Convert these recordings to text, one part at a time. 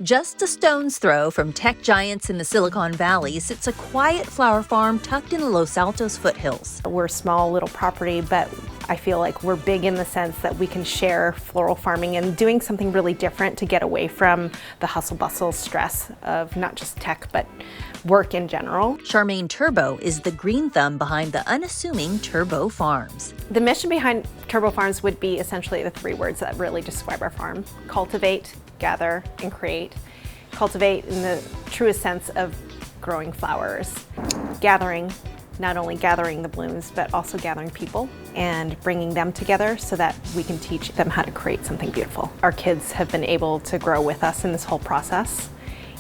Just a stone's throw from tech giants in the Silicon Valley sits a quiet flower farm tucked in the Los Altos foothills. We're a small little property, but I feel like we're big in the sense that we can share floral farming and doing something really different to get away from the hustle bustle stress of not just tech, but work in general. Charmaine Turbow is the green thumb behind the unassuming Turbow Farms. The mission behind Turbow Farms would be essentially the three words that really describe our farm: cultivate, gather, and create. Cultivate in the truest sense of growing flowers. Gathering, not only gathering the blooms, but also gathering people and bringing them together so that we can teach them how to create something beautiful. Our kids have been able to grow with us in this whole process,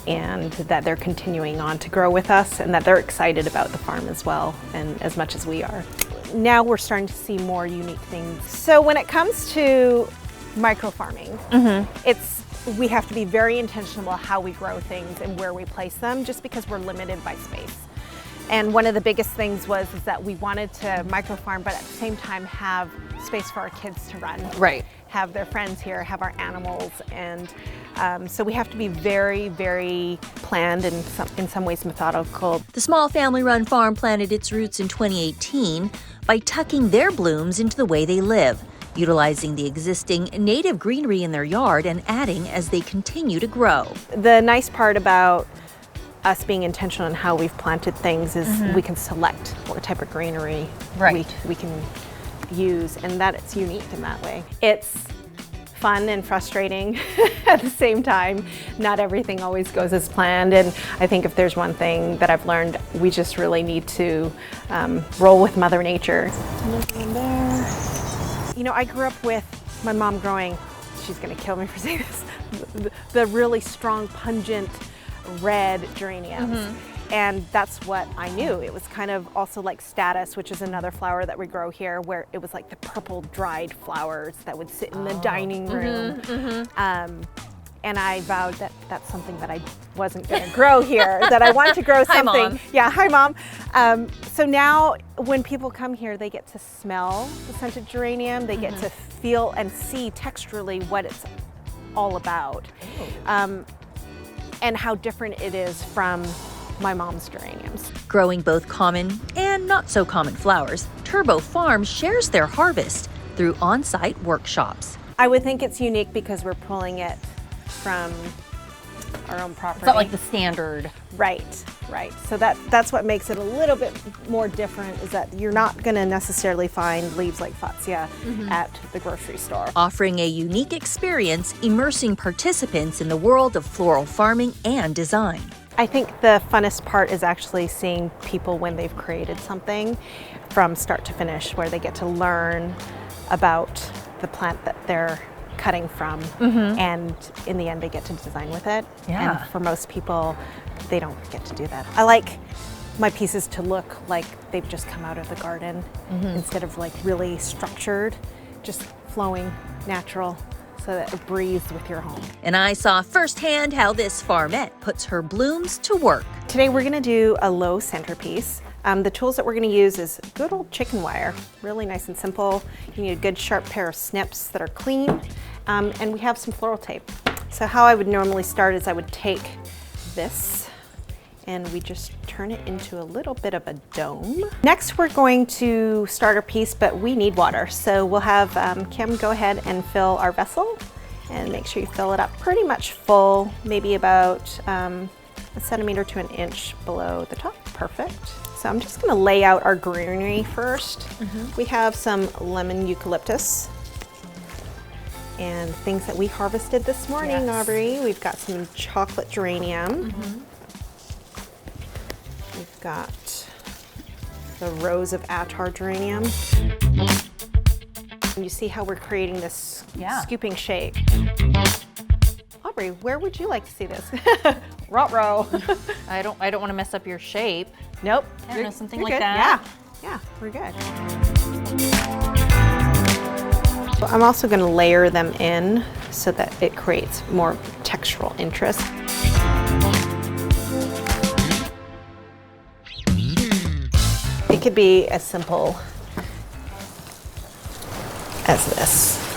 and that they're continuing on to grow with us, and that they're excited about the farm as well, and as much as we are. Now we're starting to see more unique things. So when it comes to micro farming, we have to be very intentional about how we grow things and where we place them, just because we're limited by space. And one of the biggest things is that we wanted to micro farm, but at the same time have space for our kids to run. Right. Have their friends here, have our animals, and so we have to be very, very planned and in some ways methodical. The small family-run farm planted its roots in 2018 by tucking their blooms into the way they live, utilizing the existing native greenery in their yard and adding as they continue to grow. The nice part about us being intentional in how we've planted things is we can select what type of greenery we can use, and that it's unique in that way. It's fun and frustrating at the same time. Not everything always goes as planned, and I think if there's one thing that I've learned, we just really need to roll with Mother Nature. You know, I grew up with my mom growing, she's gonna kill me for saying this, the really strong, pungent red geraniums. And that's what I knew. It was kind of also like status, which is another flower that we grow here, where it was like the purple dried flowers that would sit in the dining room. And I vowed that that's something that I wasn't gonna grow here, that I wanted to grow something. Hi, Mom. Yeah, hi, Mom. So now when people come here, they get to smell the scented geranium, they get to feel and see texturally what it's all about. And how different it is from my mom's geraniums. Growing both common and not so common flowers, Turbow Farms shares their harvest through on-site workshops. I would think it's unique because we're pulling it from our own property. It's not like the standard. Right. So that's what makes it a little bit more different, is that you're not gonna necessarily find leaves like Fatsia at the grocery store. Offering a unique experience, immersing participants in the world of floral farming and design. I think the funnest part is actually seeing people when they've created something from start to finish, where they get to learn about the plant that they're cutting from, and in the end they get to design with it. Yeah. And for most people, they don't get to do that. I like my pieces to look like they've just come out of the garden, instead of like really structured, just flowing, natural, so that it breathes with your home. And I saw firsthand how this farmette puts her blooms to work. Today we're gonna do a low centerpiece. The tools that we're gonna use is good old chicken wire, really nice and simple. You need a good sharp pair of snips that are clean, and we have some floral tape. So how I would normally start is I would take this and we just turn it into a little bit of a dome. Next we're going to start our piece, but we need water. So we'll have Kim go ahead and fill our vessel, and make sure you fill it up pretty much full, maybe about a centimeter to an inch below the top. Perfect. So I'm just gonna lay out our greenery first. We have some lemon eucalyptus and things that we harvested this morning, Aubrey. We've got some chocolate geranium. We've got the rose of attar geranium. And you see how we're creating this scooping shape. Aubrey, where would you like to see this? Ruh-roh. I don't want to mess up your shape. Nope. I don't know, something like good. that. Yeah, we're good. So I'm also going to layer them in so that it creates more textural interest. It could be as simple as this.